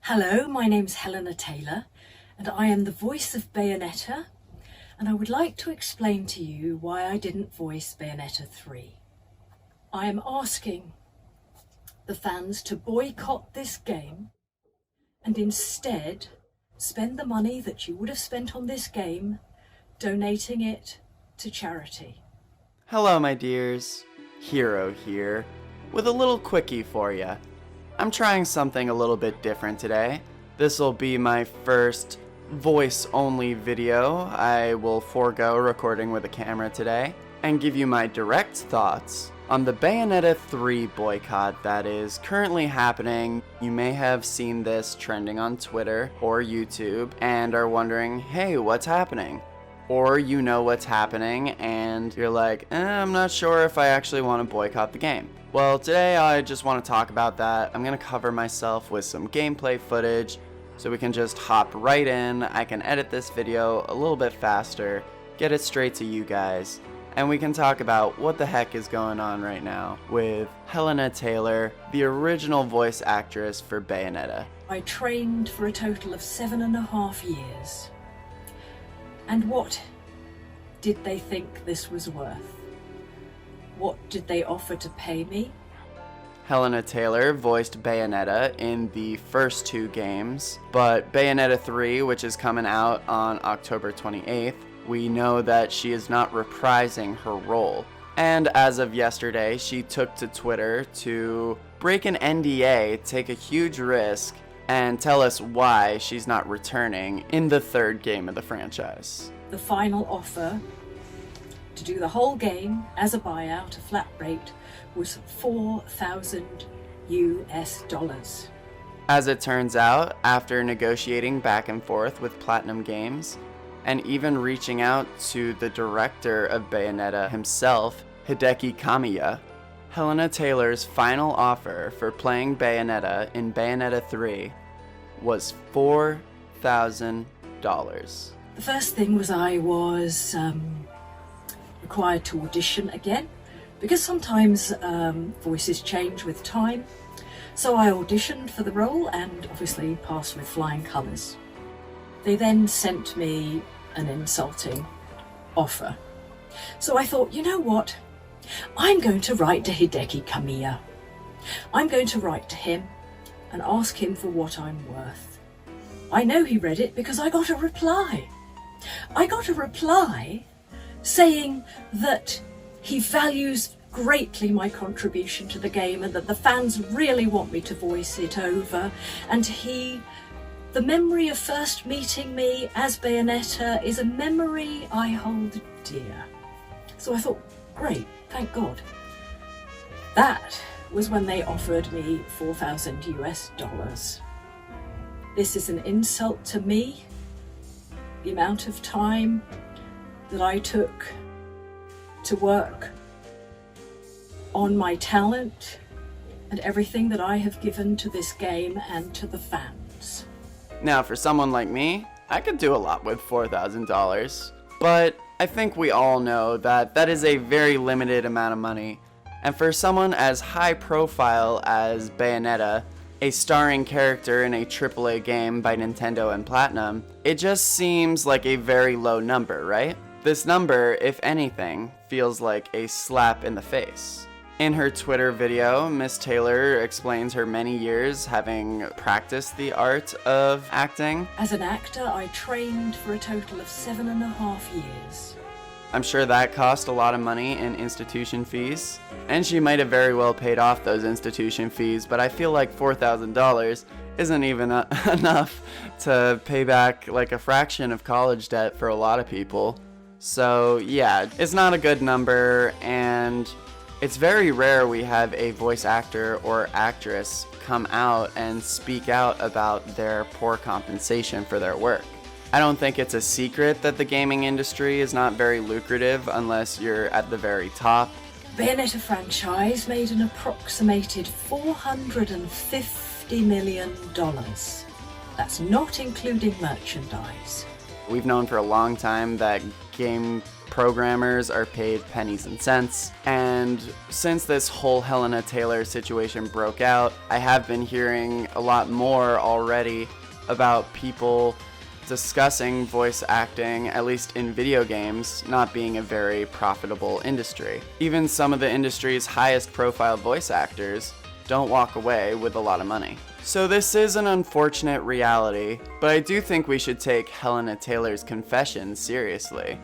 Hello, my name's Hellena Taylor, and I am the voice of Bayonetta, and I would like to explain to you why I didn't voice Bayonetta 3. I am asking the fans to boycott this game and instead spend the money that you would have spent on this game donating it to charity. Hello my dears, Hero here, with a little quickie for ya. I'm trying something a little bit different today. This will be my first voice-only video. I will forego recording with a camera today and give you my direct thoughts on the Bayonetta 3 boycott that is currently happening. You may have seen this trending on Twitter or YouTube and are wondering, hey, what's happening? Or you know what's happening and you're like, I'm not sure if I actually want to boycott the game. Well, today I just want to talk about that. I'm going to cover myself with some gameplay footage so we can just hop right in. I can edit this video a little bit faster, get it straight to you guys, and we can talk about what the heck is going on right now with Hellena Taylor, the original voice actress for Bayonetta. I trained for a total of 7.5 years. And what did they think this was worth? What did they offer to pay me? Hellena Taylor voiced Bayonetta in the first two games, but Bayonetta 3, which is coming out on October 28th, we know that she is not reprising her role. And as of yesterday, she took to Twitter to break an NDA, take a huge risk, and tell us why she's not returning in the third game of the franchise. The final offer to do the whole game as a buyout, a flat rate, was $4,000 US. As it turns out, after negotiating back and forth with Platinum Games, and even reaching out to the director of Bayonetta himself, Hideki Kamiya, Hellena Taylor's final offer for playing Bayonetta in Bayonetta 3 was $4,000. The first thing was I was required to audition again, because sometimes voices change with time. So I auditioned for the role and obviously passed with flying colours. They then sent me an insulting offer. So I thought, you know what? I'm going to write to Hideki Kamiya. I'm going to write to him and ask him for what I'm worth. I know he read it because I got a reply. I got a reply saying that he values greatly my contribution to the game and that the fans really want me to voice it over, and the memory of first meeting me as Bayonetta is a memory I hold dear. So I thought, great, thank God. That was when they offered me $4,000 US. This is an insult to me, the amount of time that I took to work on my talent and everything that I have given to this game and to the fans. Now, for someone like me, I could do a lot with $4,000, but I think we all know that that is a very limited amount of money. And for someone as high profile as Bayonetta, a starring character in a AAA game by Nintendo and Platinum, it just seems like a very low number, right? This number, if anything, feels like a slap in the face. In her Twitter video, Miss Taylor explains her many years having practiced the art of acting. As an actor, I trained for a total of 7.5 years. I'm sure that cost a lot of money in institution fees, and she might have very well paid off those institution fees, but I feel like $4,000 isn't even enough to pay back like a fraction of college debt for a lot of people. So yeah, it's not a good number, and it's very rare we have a voice actor or actress come out and speak out about their poor compensation for their work. I don't think it's a secret that the gaming industry is not very lucrative unless you're at the very top. Bayonetta franchise made an approximated $450 million. That's not including merchandise. We've known for a long time that game programmers are paid pennies and cents. And since this whole Hellena Taylor situation broke out, I have been hearing a lot more already about people discussing voice acting, at least in video games, not being a very profitable industry. Even some of the industry's highest profile voice actors don't walk away with a lot of money. So this is an unfortunate reality, but I do think we should take Hellena Taylor's confession seriously.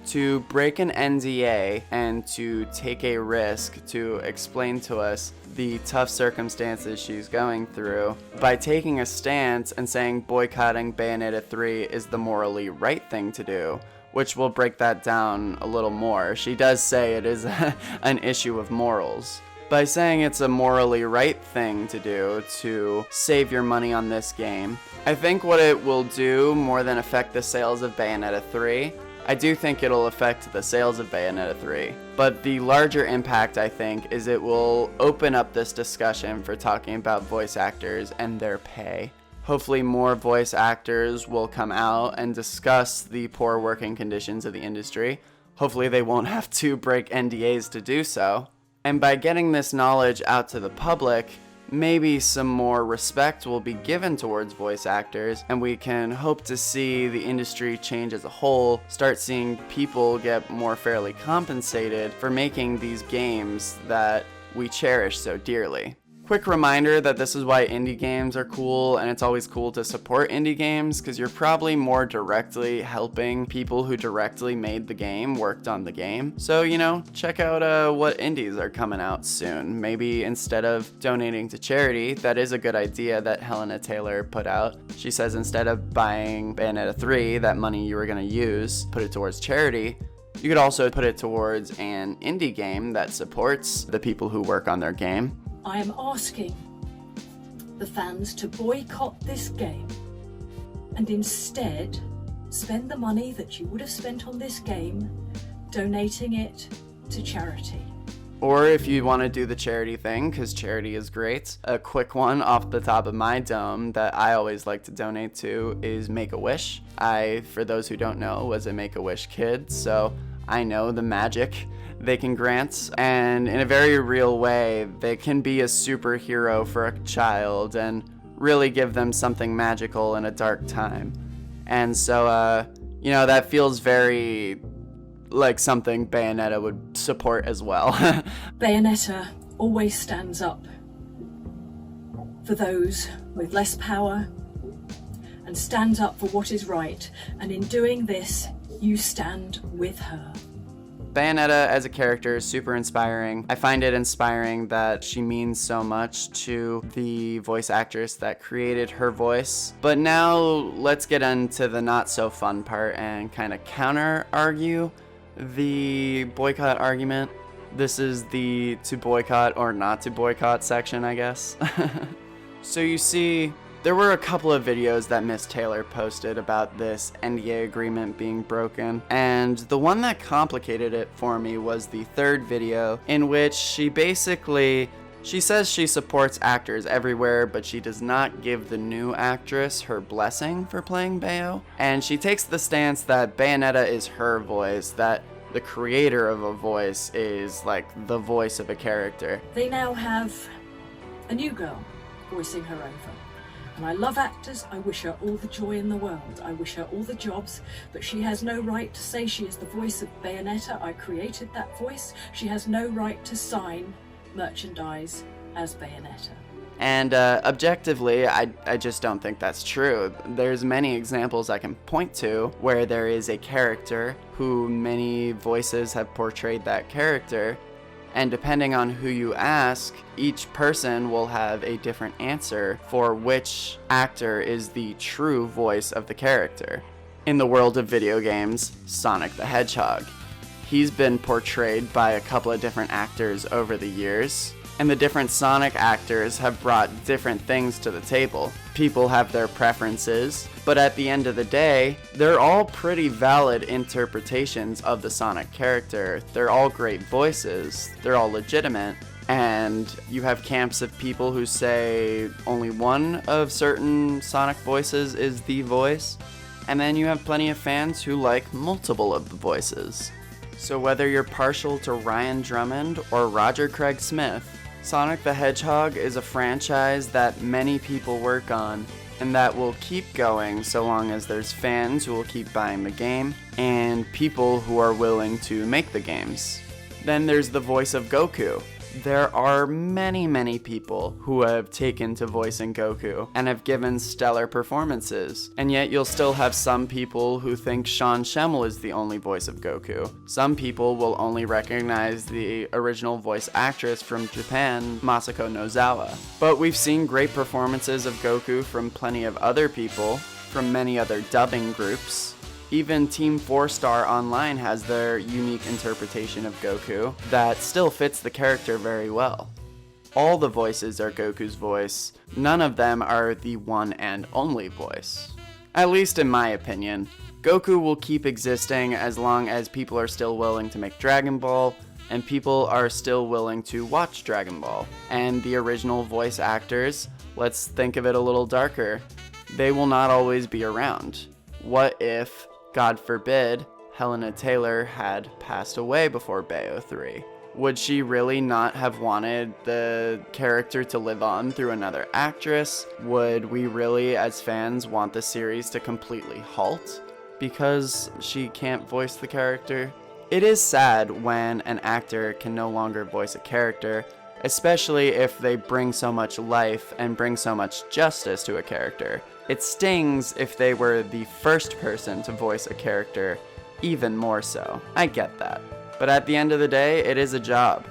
To break an NDA and to take a risk to explain to us the tough circumstances she's going through by taking a stance and saying boycotting Bayonetta 3 is the morally right thing to do, which will break that down a little more. She does say it is an issue of morals. By saying it's a morally right thing to do to save your money on this game, I think what it will do more than affect the sales of Bayonetta 3, I do think it'll affect the sales of Bayonetta 3, but the larger impact, I think, is it will open up this discussion for talking about voice actors and their pay. Hopefully more voice actors will come out and discuss the poor working conditions of the industry. Hopefully they won't have to break NDAs to do so. And by getting this knowledge out to the public, maybe some more respect will be given towards voice actors, and we can hope to see the industry change as a whole, start seeing people get more fairly compensated for making these games that we cherish so dearly. Quick reminder that this is why indie games are cool, and it's always cool to support indie games because you're probably more directly helping people who directly made the game, worked on the game. So, check out what indies are coming out soon. Maybe instead of donating to charity, that is a good idea that Hellena Taylor put out. She says instead of buying Bayonetta 3, that money you were going to use, put it towards charity. You could also put it towards an indie game that supports the people who work on their game. I am asking the fans to boycott this game and instead spend the money that you would have spent on this game donating it to charity. Or if you want to do the charity thing, because charity is great, a quick one off the top of my dome that I always like to donate to is Make-A-Wish. I, for those who don't know, was a Make-A-Wish kid, so I know the magic they can grant, and in a very real way, they can be a superhero for a child and really give them something magical in a dark time. And so, that feels very like something Bayonetta would support as well. Bayonetta always stands up for those with less power and stands up for what is right, and in doing this, you stand with her. Bayonetta as a character is super inspiring. I find it inspiring that she means so much to the voice actress that created her voice. But now let's get into the not so fun part and kind of counter-argue the boycott argument. This is the to boycott or not to boycott section, I guess. So you see, there were a couple of videos that Miss Taylor posted about this NDA agreement being broken, and the one that complicated it for me was the third video, in which she says she supports actors everywhere, but she does not give the new actress her blessing for playing Bayo, and she takes the stance that Bayonetta is her voice, that the creator of a voice is like the voice of a character. They now have a new girl voicing her over. And I love actors, I wish her all the joy in the world, I wish her all the jobs, but she has no right to say she is the voice of Bayonetta. I created that voice. She has no right to sign merchandise as Bayonetta. And objectively, I just don't think that's true. There's many examples I can point to where there is a character who many voices have portrayed that character, and depending on who you ask, each person will have a different answer for which actor is the true voice of the character. In the world of video games, Sonic the Hedgehog. He's been portrayed by a couple of different actors over the years, and the different Sonic actors have brought different things to the table. People have their preferences, but at the end of the day, they're all pretty valid interpretations of the Sonic character. They're all great voices, they're all legitimate, and you have camps of people who say only one of certain Sonic voices is the voice. And then you have plenty of fans who like multiple of the voices. So whether you're partial to Ryan Drummond or Roger Craig Smith, Sonic the Hedgehog is a franchise that many people work on, and that will keep going so long as there's fans who will keep buying the game, and people who are willing to make the games. Then there's the voice of Goku. There are many people who have taken to voicing Goku and have given stellar performances, and yet you'll still have some people who think Sean Schemmel is the only voice of Goku. Some people will only recognize the original voice actress from Japan, Masako Nozawa. But we've seen great performances of Goku from plenty of other people, from many other dubbing groups. Even Team 4-Star Online has their unique interpretation of Goku that still fits the character very well. All the voices are Goku's voice. None of them are the one and only voice. At least in my opinion. Goku will keep existing as long as people are still willing to make Dragon Ball, and people are still willing to watch Dragon Ball. And the original voice actors, let's think of it a little darker, they will not always be around. What if, God forbid, Hellena Taylor had passed away before Bayo 3? Would she really not have wanted the character to live on through another actress? Would we really, as fans, want the series to completely halt because she can't voice the character? It is sad when an actor can no longer voice a character, especially if they bring so much life and bring so much justice to a character. It stings if they were the first person to voice a character, even more so. I get that. But at the end of the day, it is a job.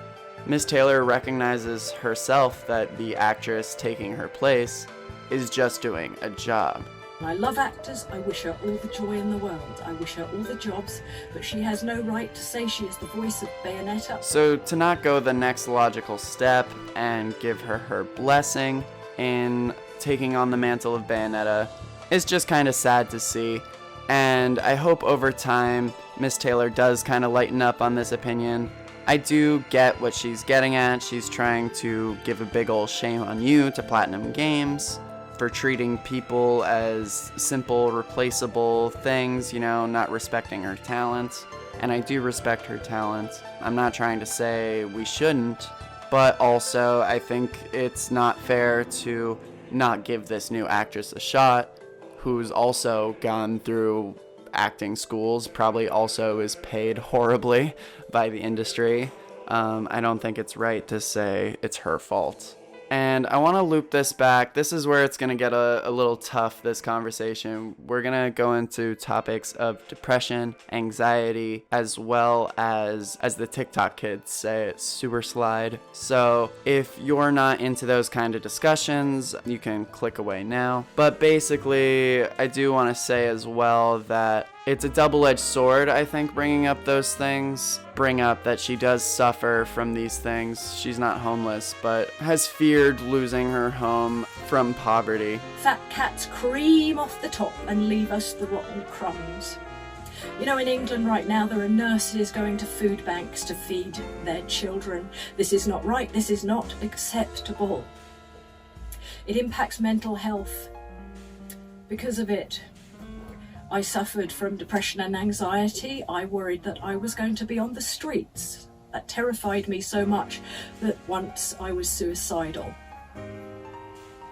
Miss Taylor recognizes herself that the actress taking her place is just doing a job. I love actors, I wish her all the joy in the world. I wish her all the jobs, but she has no right to say she is the voice of Bayonetta. So to not go the next logical step and give her her blessing in taking on the mantle of Bayonetta is just kind of sad to see. And I hope over time Miss Taylor does kind of lighten up on this opinion. I do get what she's getting at. She's trying to give a big ol' shame on you to Platinum Games for treating people as simple, replaceable things, not respecting her talent. And I do respect her talent. I'm not trying to say we shouldn't, but also I think it's not fair to not give this new actress a shot, who's also gone through acting schools, probably also is paid horribly by the industry. I don't think it's right to say it's her fault. And I want to loop this back. This is where it's going to get a little tough, this conversation. We're going to go into topics of depression, anxiety, as well as the TikTok kids say, sewer slide. So if you're not into those kind of discussions, you can click away now. But basically, I do want to say as well that it's a double-edged sword, I think, bringing up those things. Bring up that she does suffer from these things. She's not homeless, but has feared losing her home from poverty. Fat cats cream off the top and leave us the rotten crumbs. In England right now, there are nurses going to food banks to feed their children. This is not right. This is not acceptable. It impacts mental health. Because of it, I suffered from depression and anxiety. I worried that I was going to be on the streets. That terrified me so much that once I was suicidal.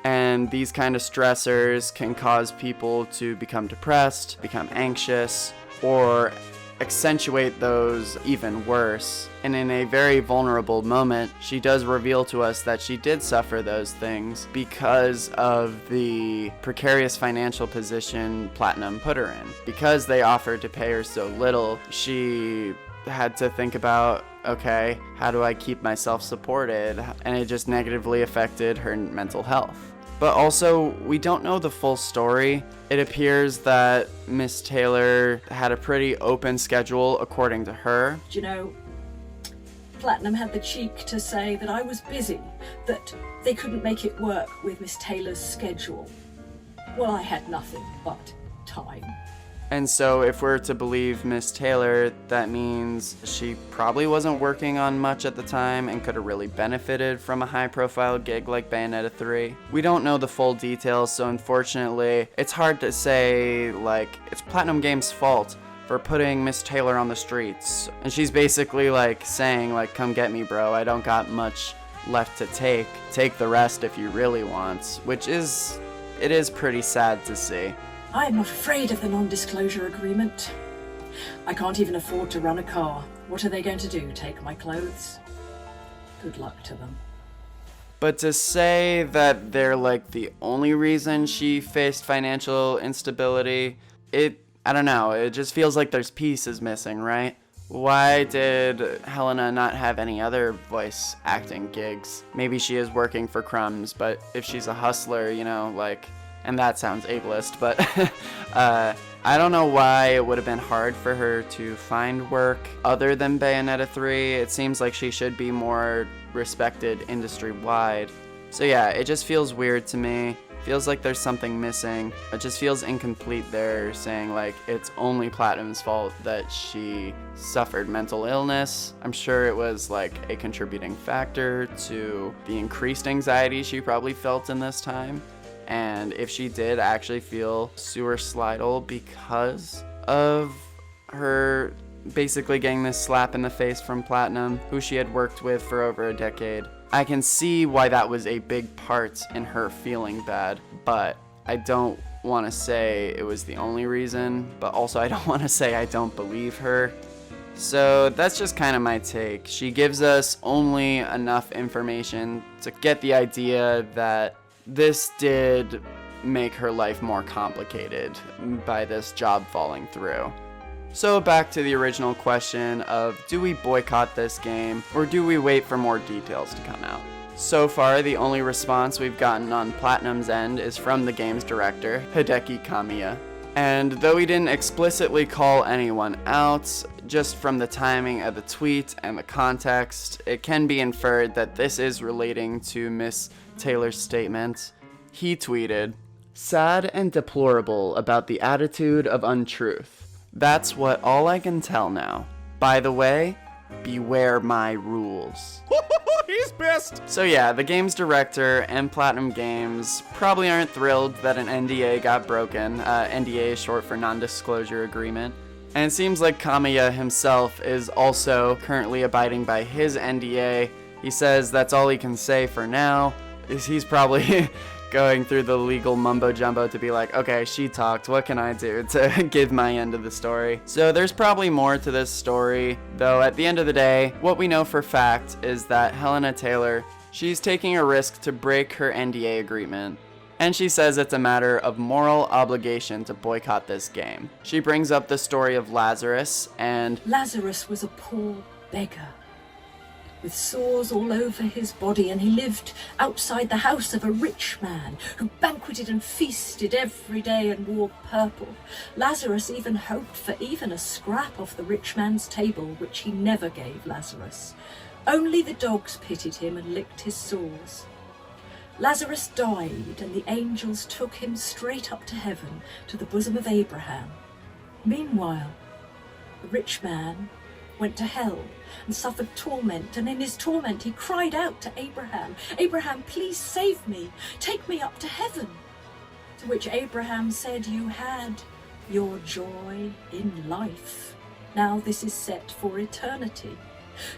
And these kind of stressors can cause people to become depressed, become anxious, or accentuate those even worse. And in a very vulnerable moment, she does reveal to us that she did suffer those things because of the precarious financial position Platinum put her in. Because they offered to pay her so little, she had to think about, okay, how do I keep myself supported? And it just negatively affected her mental health. But also, we don't know the full story. It appears that Miss Taylor had a pretty open schedule according to her. Platinum had the cheek to say that I was busy, that they couldn't make it work with Miss Taylor's schedule. Well, I had nothing but time. And so if we're to believe Miss Taylor, that means she probably wasn't working on much at the time and could have really benefited from a high-profile gig like Bayonetta 3. We don't know the full details, so unfortunately, it's hard to say, like, it's Platinum Games' fault for putting Miss Taylor on the streets. And she's basically, like, saying, like, come get me, bro, I don't got much left to take. Take the rest if you really want, which is, it is pretty sad to see. I'm not afraid of the non-disclosure agreement. I can't even afford to run a car. What are they going to do, take my clothes? Good luck to them. But to say that they're like the only reason she faced financial instability, I don't know, it just feels like there's pieces missing, right? Why did Hellena not have any other voice acting gigs? Maybe she is working for crumbs, but if she's a hustler, you know, like, and that sounds ableist, but I don't know why it would have been hard for her to find work other than Bayonetta 3. It seems like she should be more respected industry-wide. So yeah, it just feels weird to me. Feels like there's something missing. It just feels incomplete there, saying like it's only Platinum's fault that she suffered mental illness. I'm sure it was like a contributing factor to the increased anxiety she probably felt in this time. And if she did actually feel suicidal because of her basically getting this slap in the face from Platinum, who she had worked with for over a decade, I can see why that was a big part in her feeling bad, but I don't want to say it was the only reason, but also I don't want to say I don't believe her. So that's just kind of my take. She gives us only enough information to get the idea that this did make her life more complicated by this job falling through. So back to the original question of, do we boycott this game or do we wait for more details to come out? So far, the only response we've gotten on Platinum's end is from the game's director, Hideki Kamiya. And though he didn't explicitly call anyone out, just from the timing of the tweet and the context, it can be inferred that this is relating to Miss Taylor's statement. He tweeted, "Sad and deplorable about the attitude of untruth. That's what all I can tell now. By the way, beware my rules." He's pissed! So yeah, the game's director and Platinum Games probably aren't thrilled that an NDA got broken. NDA is short for non-disclosure agreement. And it seems like Kamiya himself is also currently abiding by his NDA. He says that's all he can say for now. He's probably going through the legal mumbo jumbo to be like, okay, she talked, what can I do to give my end of the story? So there's probably more to this story, though at the end of the day, what we know for fact is that Hellena Taylor, she's taking a risk to break her NDA agreement. And she says it's a matter of moral obligation to boycott this game. She brings up the story of Lazarus, and Lazarus was a poor beggar with sores all over his body, and he lived outside the house of a rich man who banqueted and feasted every day and wore purple. Lazarus even hoped for even a scrap off the rich man's table, which he never gave Lazarus. Only the dogs pitied him and licked his sores. Lazarus died, and the angels took him straight up to heaven, to the bosom of Abraham. Meanwhile, the rich man went to hell and suffered torment, and in his torment he cried out to Abraham, "Abraham, please save me, take me up to heaven." To which Abraham said, "You had your joy in life. Now this is set for eternity."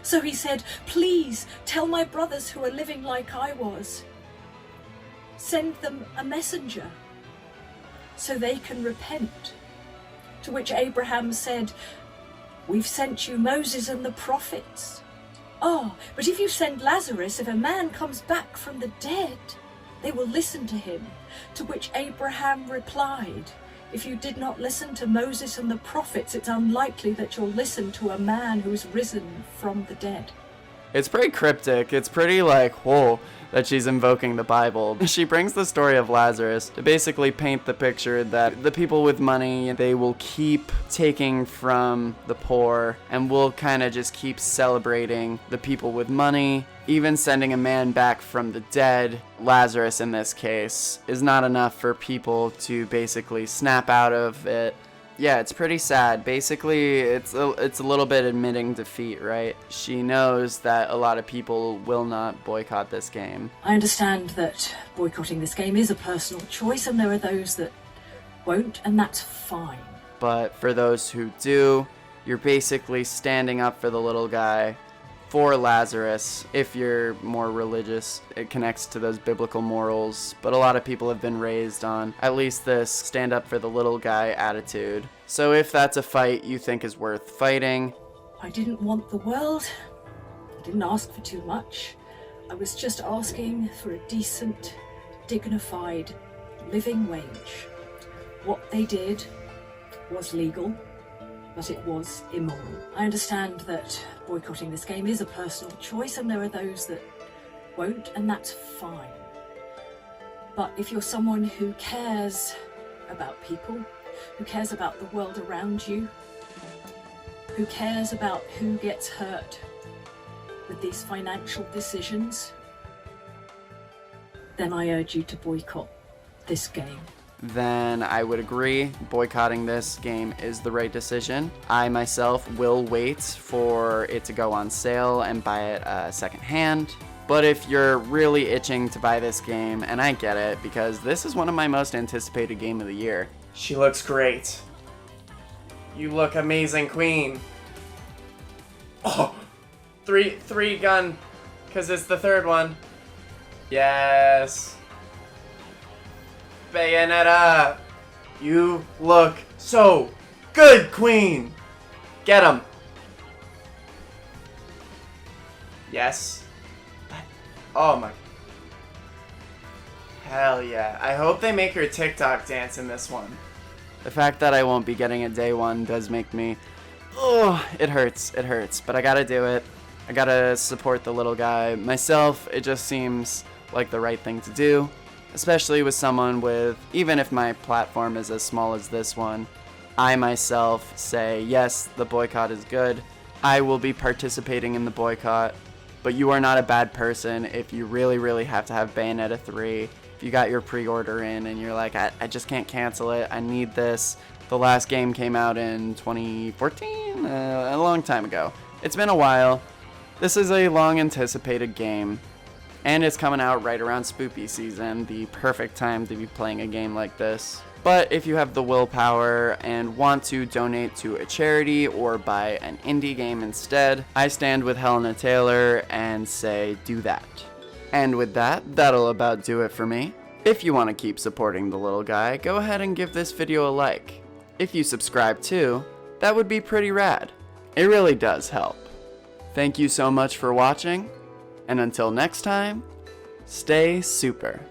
So he said, "Please tell my brothers who are living like I was, send them a messenger so they can repent." To which Abraham said, "We've sent you Moses and the prophets." "Oh, but if you send Lazarus, if a man comes back from the dead, they will listen to him." To which Abraham replied, "If you did not listen to Moses and the prophets, it's unlikely that you'll listen to a man who's risen from the dead." It's pretty cryptic. It's pretty like, whoa, that she's invoking the Bible. She brings the story of Lazarus to basically paint the picture that the people with money, they will keep taking from the poor and will kind of just keep celebrating the people with money. Even sending a man back from the dead, Lazarus in this case, is not enough for people to basically snap out of it. Yeah, it's pretty sad. Basically, it's a little bit admitting defeat, right? She knows that a lot of people will not boycott this game. I understand that boycotting this game is a personal choice, and there are those that won't, and that's fine. But for those who do, you're basically standing up for the little guy, for Lazarus. If you're more religious, it connects to those biblical morals, but a lot of people have been raised on at least this stand up for the little guy attitude. So if that's a fight you think is worth fighting. I didn't want the world. I didn't ask for too much. I was just asking for a decent, dignified living wage. What they did was legal, but it was immoral. I understand that boycotting this game is a personal choice, and there are those that won't, and that's fine. But if you're someone who cares about people, who cares about the world around you, who cares about who gets hurt with these financial decisions, then I urge you to boycott this game. Then I would agree. Boycotting this game is the right decision. I myself will wait for it to go on sale and buy it secondhand. But if you're really itching to buy this game, and I get it, because this is one of my most anticipated game of the year. She looks great. You look amazing, Queen. Oh, three gun, because it's the third one. Yes. Bayonetta, you look so good, Queen. Get him. Yes. Oh my. Hell yeah. I hope they make her TikTok dance in this one. The fact that I won't be getting it day one does make me, oh, it hurts, but I gotta do it. I gotta support the little guy. Myself, it just seems like the right thing to do. Especially with someone with, even if my platform is as small as this one, I myself say, yes, the boycott is good. I will be participating in the boycott, but you are not a bad person if you really, really have to have Bayonetta 3. If you got your pre-order in and you're like, I just can't cancel it, I need this. The last game came out in 2014, a long time ago. It's been a while. This is a long anticipated game. And it's coming out right around spoopy season, the perfect time to be playing a game like this. But if you have the willpower and want to donate to a charity or buy an indie game instead, I stand with Hellena Taylor and say do that. And with that, that'll about do it for me. If you want to keep supporting the little guy, go ahead and give this video a like. If you subscribe too, that would be pretty rad. It really does help. Thank you so much for watching. And until next time, stay super.